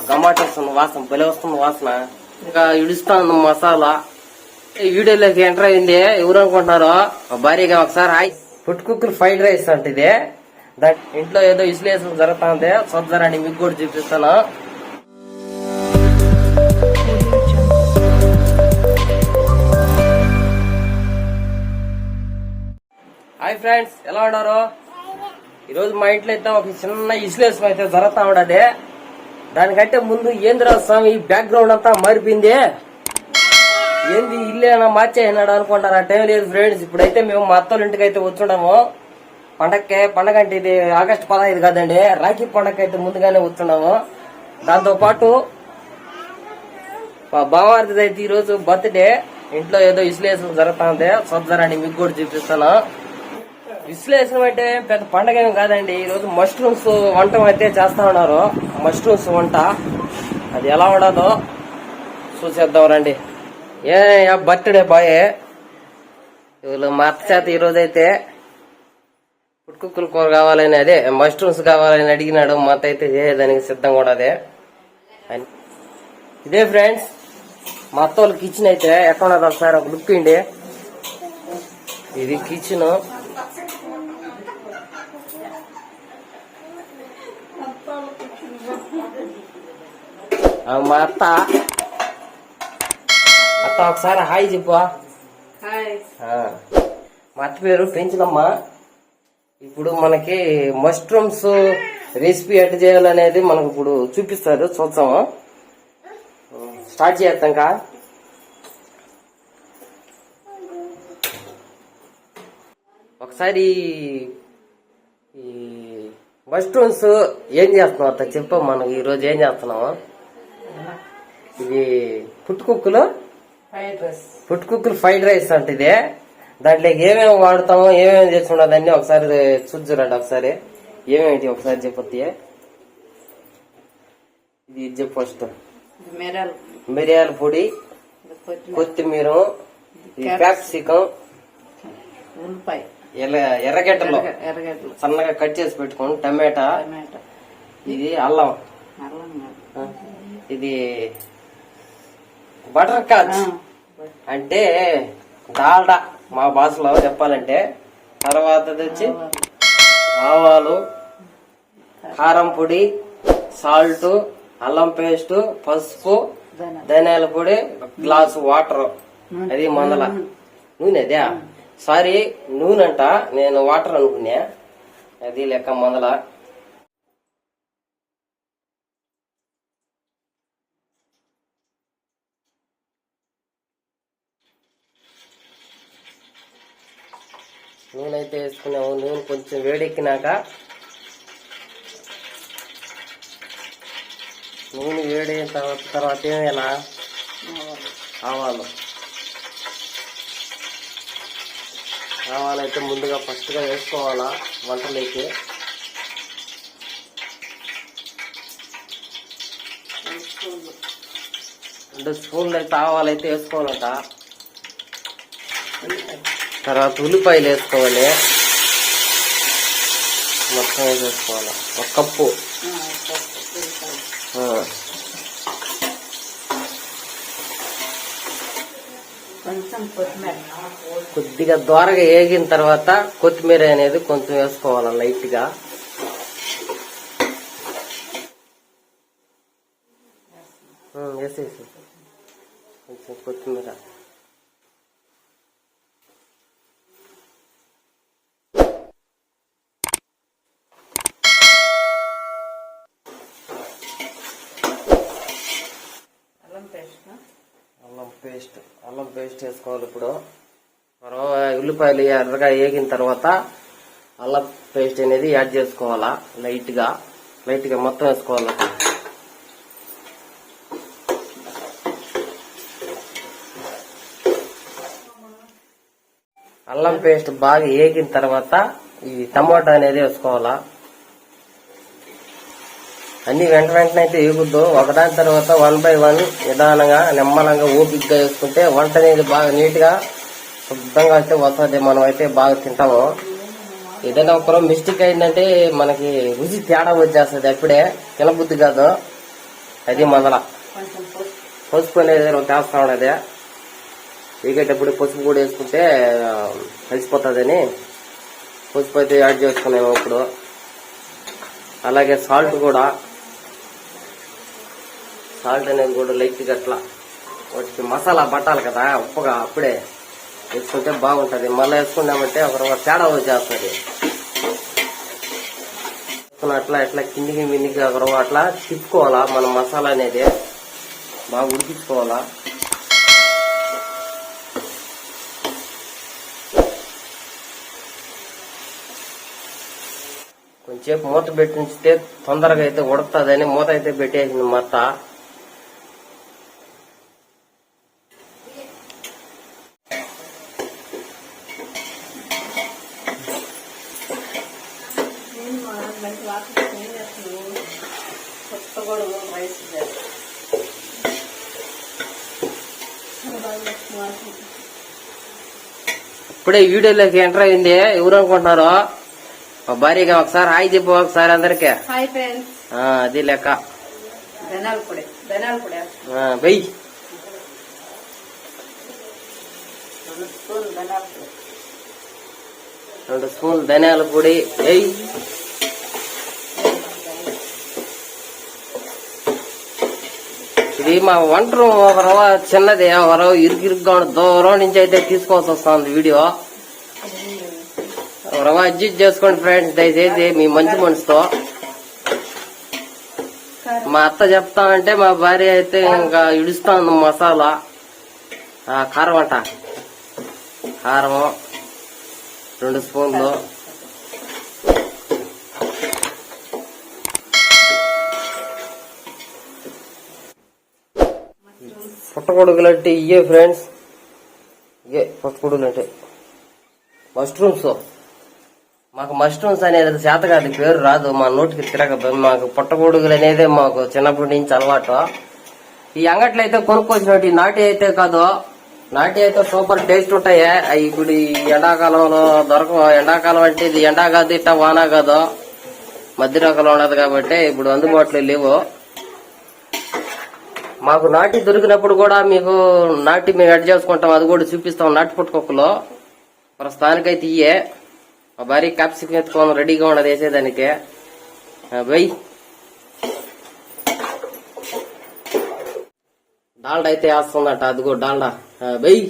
గమాట వస్తుంది వాసన, భలే వస్తుంది వాసన. ఇంకా ఇడుస్తా ఉంది మసాలా. ఈ వీడియోలోకి ఎంటర్ అయింది. ఎవరు అనుకుంటున్నారో భారీగా ఒకసారి హాయ్. పుట్టుకుక్కలు ఫ్రైడ్ రైస్ అంటే ఇది. దాని ఇంట్లో ఏదో విశ్లేషణ జరుగుతా ఉంది. చూద్దారండి, మీకు కూడా చూపిస్తాను. హాయ్ ఫ్రెండ్స్, ఎలా ఉన్నారు? ఈరోజు మా ఇంట్లో అయితే ఒక చిన్న విశ్లేషణ అయితే జరుగుతా ఉండదు. దానికంటే ముందు ఏంద్రా స్వామి బ్యాక్గ్రౌండ్ అంతా మారిపోయింది, ఏంది ఇల్లేనా మార్చేసినాడు అనుకుంటారు. ఆ టైం లేదు ఫ్రెండ్స్. ఇప్పుడైతే మేము మా అత్తోళ్ళ ఇంటికి అయితే వచ్చున్నాము. పండగ అంటే ఇది ఆగస్టు 15 కాదండి, రాఖీ పండగ అయితే ముందుగానే వచ్చున్నాము. దాంతో పాటు మా బావారిది అయితే ఈరోజు బర్త్డే. ఇంట్లో ఏదో విశ్లేషణ జరుగుతా ఉంది. చూద్దారండి, మీకు కూడా చూపిస్తాను. విశ్లేషణ అంటే పెద్ద పండగ ఏమి కాదండి. ఈరోజు మష్రూమ్స్ వంట అయితే చేస్తా ఉన్నారు. మష్రూమ్స్ వంట అది ఎలా ఉండదో చూసేద్దాం రండి. ఏ బర్త్డే బాయ్ వీళ్ళు మా అత్త చేత ఈరోజు అయితే పుట్టుకుక్కల కూర కావాలని, అదే మష్రూమ్స్ కావాలని అడిగినాడు. మా అత్త అయితే చేయడానికి సిద్ధం కూడా అదే. ఇదే ఫ్రెండ్స్ మా అత్త వాళ్ళ కిచెన్ అయితే ఎక్కడ ఉన్నది ఒకసారి ఒక లుక్ ఇండి. ఇది కిచెన్. మా అత్త ఒకసారి హాయ్ చెప్పు. మా అత్త పేరు పెంచులమ్మ. ఇప్పుడు మనకి మష్రూమ్స్ రెసిపీ ఎట్లా చేయాలనేది మనకు ఇప్పుడు చూపిస్తారు, చూద్దాము. స్టార్ట్ చేస్తాం కా. ఒకసారి ఈ మష్రూమ్స్ ఏం చేస్తున్నావు అత్త చెప్పు. మనం ఈ రోజు ఏం చేస్తున్నాము? ఇది పుట్టుకుక్కలు ఫ్రైడ్ రైస్ అంటే ఇది. దాంట్లో ఏమేమి వాడతామో, ఏమేమి చేసుకున్నది అన్ని ఒకసారి చూద్దురండి. ఒకసారి ఏమేమి ఒకసారి చెప్పొద్ది. ఇది చెప్పు ఫస్ట్. మిరియాల పొడి, కొత్తిమీర, క్యాప్సికం, ఎర్రగడ్డలు సన్నగా కట్ చేసి పెట్టుకోండి, టమాటా, ఇది అల్లం, ఇది బటర్ కాచ్ అంటే డాల్డా మా భాషలో చెప్పాలంటే. తర్వాత వచ్చి ఆవాలు, కారం పొడి, సాల్ట్, అల్లం పేస్ట్, పసుపు, ధనియాల పొడి, గ్లాసు వాటర్. అది మందల నూనె. అదే సారీ నూనె అంట, నేను వాటర్ అనుకున్నా. అది లెక్క మందల. నూనె అయితే వేసుకున్నాము. నూనె కొంచెం వేడెక్కినాక, నూనె వేడైన తర్వాత ఏమైనా ఆవాలైతే ముందుగా ఫస్ట్గా వేసుకోవాలా వంటలోకి. 2 స్పూన్లు అయితే ఆవాలైతే వేసుకోవాలట. తర్వాత ఉల్లిపాయలు వేసుకోవాలి, మొత్తం వేసేసుకోవాలి. 1 కప్పు. కొద్దిగా దోరగా వేగిన తర్వాత కొత్తిమీర అనేది కొంచెం వేసుకోవాలి లైట్ గా. వేసేసి కొంచెం కొత్తిమీర. అల్లం పేస్ట్ వేసుకోవాలి. ఇప్పుడు ఉల్లిపాయలు ఎర్రగా వేగిన తర్వాత అల్లం పేస్ట్ అనేది యాడ్ చేసుకోవాలా. లైట్ గా మొత్తం వేసుకోవాలి. అల్లం పేస్ట్ బాగా వేగిన తర్వాత ఈ టమాటా అనేది వేసుకోవాలా. అన్ని వెంటనే అయితే వేగుద్దు, ఒకదాని తర్వాత 1 by 1 నిదానంగా నిమ్మలంగా ఓపికగా వేసుకుంటే వంట అనేది బాగా నీట్ గా శుభ్రంగా అయితే వస్తుంది. మనం అయితే బాగా తింటాము. ఏదైనా ఒక మిస్టేక్ అయిందంటే మనకి రుచి తేడా వచ్చేస్తుంది, అప్పుడే తినబుద్ధి కాదు. అది మందల పసుపు అనేది వేస్తా ఉన్నది. వేగేటప్పుడు పసుపు కూడా వేసుకుంటే కలిసిపోతుందని పసుపు అయితే యాడ్ చేసుకున్నాము ఇప్పుడు. అలాగే సాల్ట్ కూడా, సాల్ట్ అనేది కూడా లైట్గా అట్లా వాటికి మసాలా పట్టాలి కదా ఉప్పుగా, అప్పుడే వేసుకుంటే బాగుంటది. మళ్ళీ వేసుకున్నామంటే ఒక తేడా వచ్చేస్తుంది. అట్లా ఎట్లా కిందికి మిందికి అట్లా తిప్పుకోవాలా. మన మసాలా అనేది బాగా ఉడికించుకోవాలా. కొంచెంసేపు మూత పెట్టి ఉంచితే తొందరగా అయితే ఉడుకుతుందని మూత అయితే పెట్టేసింది మొత్త. ఇప్పుడే వీడియోలోకి ఎంటర్ అయింది. ఎవరు అనుకుంటున్నారు? మా భార్యగా ఒకసారి హాయ్ చెప్పు ఒకసారి అందరికి. అది లెక్క. వెయ్యి 2 స్పూన్లు ధనియాల పొడి వెయ్యి. ఇది మా వంట రూమ్ ఒక రవ్వ చిన్నది, ఒక రవ్వ ఇరుగ్గా దూరం నుంచి అయితే తీసుకోవాల్సి వస్తుంది వీడియో. రవ్వ అడ్జస్ట్ చేసుకోండి ఫ్రెండ్స్ దయచేసి మీ మంచి మనసుతో. మా అత్త చెప్తానంటే మా భార్య అయితే ఇంకా ఇడుస్తాను మసాలా. కారం అంట, కారం 2 స్పూన్లు, పుట్టగొడుగులు అంటే ఇవే ఫ్రెండ్స్, ఇవే పుట్టగొడుగులు అంటే మష్రూమ్స్. మాకు మష్రూమ్స్ అనేది చేత కాదు, పేరు రాదు, మా నోటికి తిరగదు. మాకు పుట్టగొడుగులు అనేది మాకు చిన్నప్పటి నుంచి అలవాటు. ఈ అంగట్లో అయితే కొనుక్కొచ్చినట్టు నాటి అయితే కాదు, నాటి అయితే సూపర్ టేస్ట్ ఉంటాయి. ఇప్పుడు ఈ ఎండాకాలంలో దొరకవు. ఎండాకాలం అంటే ఇది ఎండా కాదు, ఇట్లా వాన కాదు, మధ్య రకంలో ఉండదు కాబట్టి ఇప్పుడు అందుబాటులో లేవు. మాకు నాటి దొరికినప్పుడు కూడా మీకు నాటి మేము ఎడ్ చేసుకుంటాం, అది కూడా చూపిస్తాం. నాటి పుట్టుకొక్కలో ప్రస్తుతానికైతే ఇయే. మా భార్య క్యాప్సికం ఎత్తుకోవడం రెడీగా ఉన్నది వేసేదానికి. వెయ్యి డాల్డా అయితే వేస్తుందట, అదిగో డాల్డా. వెయ్యి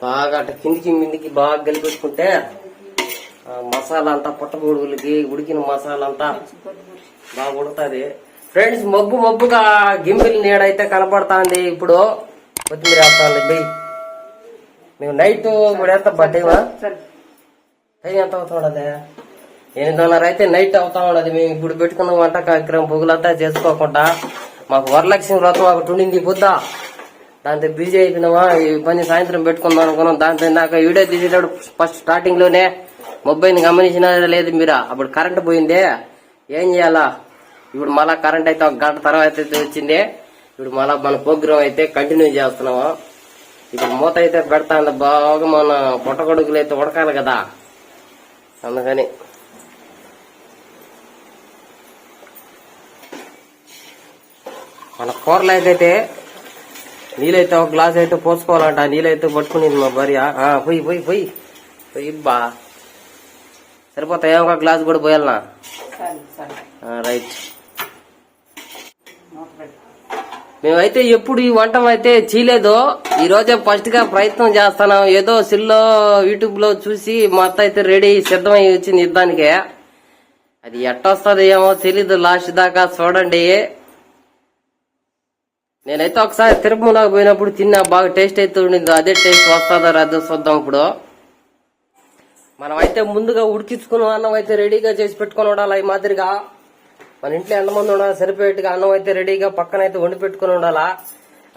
బాగా అట్ట కిందికి మిందికి బాగా కలిపెట్టుకుంటే మసాలా అంతా పుట్టగొడుగులకి ఉడికిన మసాలా అంతా బాగా ఉడుతుంది ఫ్రెండ్స్. మబ్బుగా గింబిల్ నీడైతే కనపడుతుంది. ఇప్పుడు కొత్తిమీర వేస్తాండి బెయ్యి. మేము నైట్ ఇప్పుడు ఎంత బట్టేవా టైం ఎంత అవుతా ఉండదు? 8:30 అయితే నైట్ అవుతా ఉండదు. మేము ఇప్పుడు పెట్టుకున్న వంట కార్యక్రమం పొగులంతా చేసుకోకుండా మాకు వరలక్ష్మి వ్రతం ఒకటి ఉండింది పొద్దా, దాంతో బిజీ అయిపోయినామా. ఈ పని సాయంత్రం పెట్టుకుందాం అనుకున్నాం. దాంతో నాకు వీడియో తీసేటప్పుడు ఫస్ట్ స్టార్టింగ్ లోనే మొబైల్ గమనించినా లేదు మీరు, అప్పుడు కరెంట్ పోయింది. ఏం చేయాలా? ఇప్పుడు మళ్ళా కరెంట్ అయితే 1 గంట తర్వాత అయితే వచ్చింది. ఇప్పుడు మళ్ళా మన ప్రోగ్రామ్ అయితే కంటిన్యూ చేస్తున్నాము. ఇప్పుడు మూత అయితే పెడతా బాగా, మన పుట్టగొడుగులు అయితే ఉడకాలి కదా, అందుకని. మన కూరలకైతే నీళ్ళైతే 1 గ్లాస్ అయితే పోసుకోవాలంట. నీళ్ళైతే పట్టుకునేది మా భార్య. పోయి బా సరిపోతాయి. 1 గ్లాస్ కూడా పోయాలనా? రైట్. మేమైతే ఎప్పుడు ఈ వంట అయితే చేయలేదు, ఈ రోజే ఫస్ట్ గా ప్రయత్నం చేస్తున్నాం. ఏదో సిల్లో యూట్యూబ్ లో చూసి మా అత్త అయితే రెడీ సిద్ధమై వచ్చింది యుద్ధానికి. అది ఎట్టొస్తుంది ఏమో తెలీదు, లాస్ట్ దాకా చూడండి. నేనైతే ఒకసారి తిరుమలకి పోయినప్పుడు తిన్నా, బాగా టేస్ట్ అయితే ఉండింది. అదే టేస్ట్ వస్తుందో రాదో చూద్దాం. ఇప్పుడు మనం అయితే ముందుగా ఉడికించుకున్న అన్నం అయితే రెడీగా చేసి పెట్టుకుని ఉండాలి. ఈ మాదిరిగా మన ఇంట్లో ఎంతమంది ఉండాలి సరిపోయేట్టుగా అన్నం అయితే రెడీగా పక్కన అయితే వండి పెట్టుకుని ఉండాలా.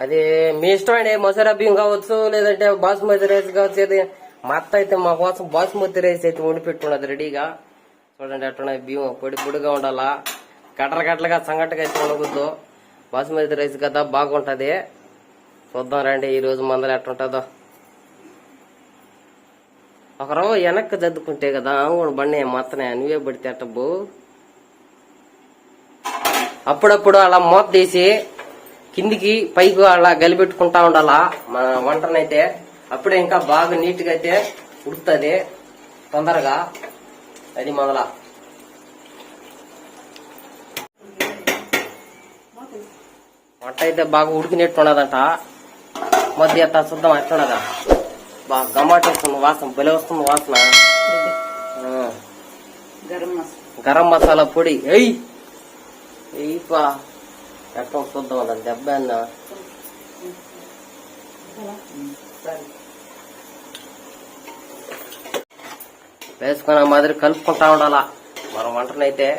అది మీ ఇష్టమైన మసూరా బియ్యం కావచ్చు, లేదంటే బాస్మతి రైస్ కావచ్చు. మా అత్త అయితే మా కోసం బాస్మతి రైస్ అయితే వండి పెట్టుకున్నది రెడీగా. చూడండి అట్లా బియ్యం పొడిగా ఉండాలా. గట్టలు గట్టలుగా సంగటిగా అయితే ఉండకూడదు. బాసుమతి రైస్ కదా బాగుంటది. చూద్దాం రండి ఈ రోజు మందలు ఎట్టుంటుందో. ఒక రవ్వ వెనక్కి దద్దుకుంటే కదా కూడా బండి మొత్తనే నువ్వే పడితే అట్టబ్బు. అప్పుడప్పుడు అలా మూత తీసి కిందికి పైకి అలా గలిపెట్టుకుంటా ఉండాలా మన వంటనైతే. అప్పుడే ఇంకా బాగా నీట్ గా అయితే ఉడుకుతుంది తొందరగా. అది మొదల వంట అయితే బాగా ఉడికినట్టు ఉండదంట. మధ్య ఎత్తా చూద్దాం ఎట్లుండదా. బాగా గమాట వస్తుంది వాసన, బలి వస్తుంది వాసన. గరం మసాలా పొడి ఎయ్యిపా ఎట్లా చూద్దాం అలా దెబ్బ అన్న. వేసుకున్న మాదిరి కలుపుకుంటా ఉండాలా మన వంటనైతే.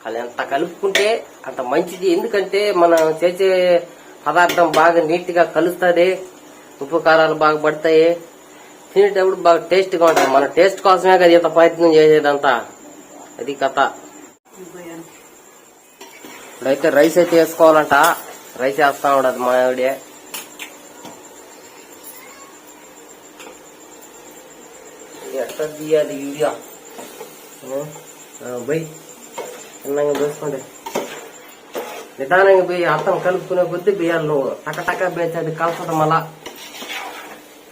అది ఎంత కలుపుకుంటే అంత మంచిది. ఎందుకంటే మనం చేసే పదార్థం బాగా నీట్ గా కలుస్తుంది. ఉప్పు కారాలు బాగా పడతాయి. తినేటప్పుడు బాగా టేస్ట్ గా ఉంటుంది. మన టేస్ట్ కోసమే కదా ఇంత ప్రయత్నం చేసేదంతా. అది కథ. ఇప్పుడైతే రైస్ అయితే వేసుకోవాలంట. రైస్ వేస్తా ఉండదు మా ఆవిడే. ఎట్లా తీయాలి వీడియో బయ్ చిన్నగా వేసుకోండి. నిదానంగా పోయి అర్థం కలుపుకునే కొద్ది బియ్యాలు నువ్వు టక్క టక్క వేసి అది కలపడం వల్ల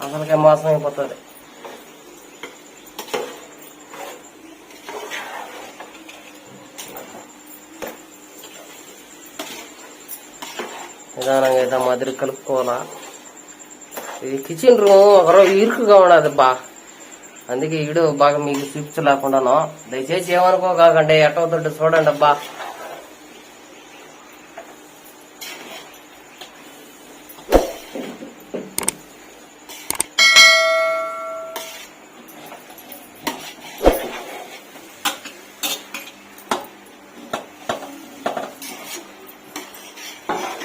అసలుకే మోసం అయిపోతుంది. నిదానంగా అయితే మాదిరి కలుపుకోవాలా. ఇది కిచెన్ రూమ్ ఒకరోజు ఇరుకుగా ఉండదు బా. అందుకే వీడియో బాగా మీకు చూపించలేకుండాను. దయచేసి ఏమనుకోకండి, ఎట్టవుతుంటే చూడండి అబ్బా.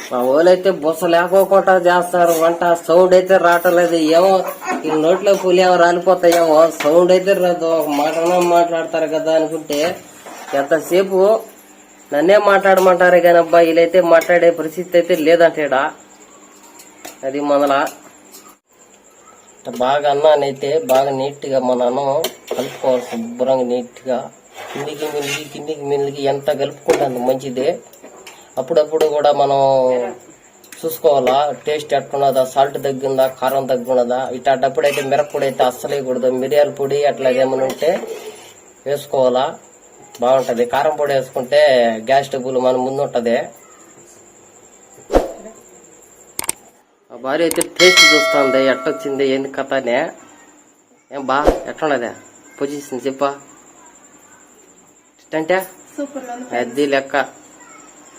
మా వాళ్ళైతే బుస లేకోకుండా చేస్తారు వంట. సౌండ్ అయితే రావట్లేదు. ఏమో ఈ నోట్లో పూలు ఏమో రాలిపోతాయేమో. సౌండ్ అయితే రాదు. ఒక మాటనే మాట్లాడతారు కదా అనుకుంటే ఎంతసేపు నన్నే మాట్లాడమంటారు కానీ అబ్బా వీళ్ళైతే మాట్లాడే పరిస్థితి అయితే లేదంటేడా. అది మొదల బాగా అన్నానైతే బాగా నీట్ గా మన అన్నం కలుపుకోవాలి శుభ్రంగా నీట్ గా. కిందికి మిల్లికి ఎంత కలుపుకుంటే అంత మంచిదే. అప్పుడప్పుడు కూడా మనం చూసుకోవాలా టేస్ట్ ఎట్టున్నదా, సాల్ట్ తగ్గిందా, కారం తగ్గున్నదా. ఇట్లాంటప్పుడు అయితే మిరప్పొడి అయితే అస్సలు వేయకూడదు. మిరియాల పొడి అట్లా ఏమైనా ఉంటే వేసుకోవాలా, బాగుంటది. కారం పొడి వేసుకుంటే గ్యాస్ ట్రబుల్ మన ముందు ఉంటది. ఆ భార్య అయితే టేస్ట్ చూస్తుంది ఎట్టొచ్చింది ఏంది కథనే. ఏం బా ఎట్లున్నదే పొజిషన్ చెప్పా అంటే అది లెక్క.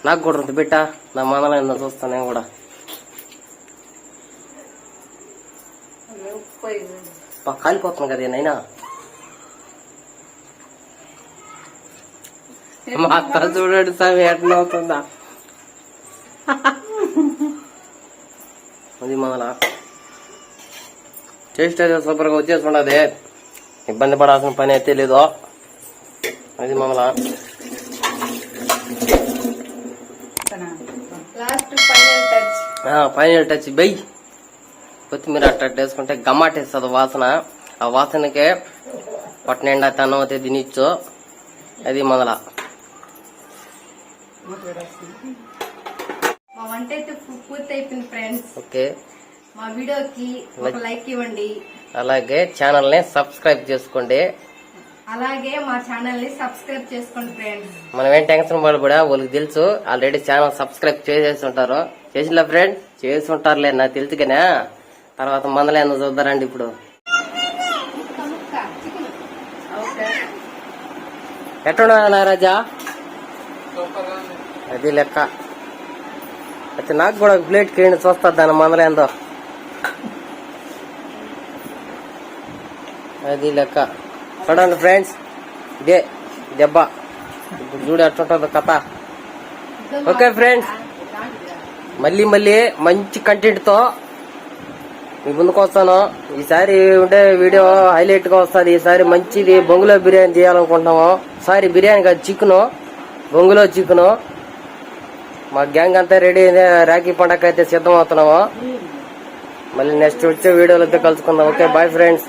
నాకు కూడా ఉంది బిడ్డ, నా మనలో చూస్తాను నేను కూడా. కాలిపోతుంది కదా నైనా. మా అత్త చూడండి సార్ ఎట్లవుతుందా. అది మొదల టేస్ట్ అయితే సూపర్ గా వచ్చేసి ఉండదు. ఇబ్బంది పడాల్సిన పని అయితే లేదు. అది మొదల ఫైనల్ టచ్ బై. కొత్తిమీర అట్ట వేసుకుంటే గమ్మాటేస్తుంది వాసన. ఆ వాసనకే పొట్ట నిండా తనం అయితే తినచ్చు. అది మొదల మా వంట అయితే పూర్తి అయిపోయింది ఫ్రెండ్స్. ఓకే, మా వీడియోకి ఒక లైక్ ఇవ్వండి. అలాగే ఛానల్ ని సబ్స్క్రైబ్ చేసుకోండి. అలాగే మా ఛానల్ ని సబ్స్క్రైబ్ చేసుకోండి ఫ్రెండ్స్. మనం ఏం టెన్షన్ పడబడా వాళ్ళకి తెలుసు. ఆల్రెడీ ఛానల్ సబ్స్క్రైబ్ చేసేసి ఉంటారు. చేసిలా ఫ్రెండ్ చేసి ఉంటారులే నాకు తెలుసుగానే. తర్వాత మందలే చూద్దారండి. ఇప్పుడు ఎట్టున్నా నారాజా అది లెక్క. అయితే నాకు కూడా ప్లేట్ కేండి చూస్తా దాని మందలేందో. అది లెక్క. చూడండి ఫ్రెండ్స్ ఇదే దెబ్బ. ఇప్పుడు చూడు ఎట్టుంటుందో కథ. ఓకే ఫ్రెండ్స్, మళ్ళీ మంచి కంటెంట్ తో మీ ముందుకు వస్తాను. ఈసారి ఉంటే వీడియో హైలైట్ గా వస్తుంది. ఈసారి మంచిది బొంగులో బిర్యానీ చేయాలనుకుంటున్నాము. సారీ బిర్యానీ కాదు చికెన్. బొంగులో చికెను. మా గ్యాంగ్ అంతా రెడీ అయింది. రాఖీ పండగ అయితే సిద్ధం అవుతున్నాము. మళ్ళీ నెక్స్ట్ వచ్చే వీడియోలతో కలుసుకుందాం. Okay, bye friends.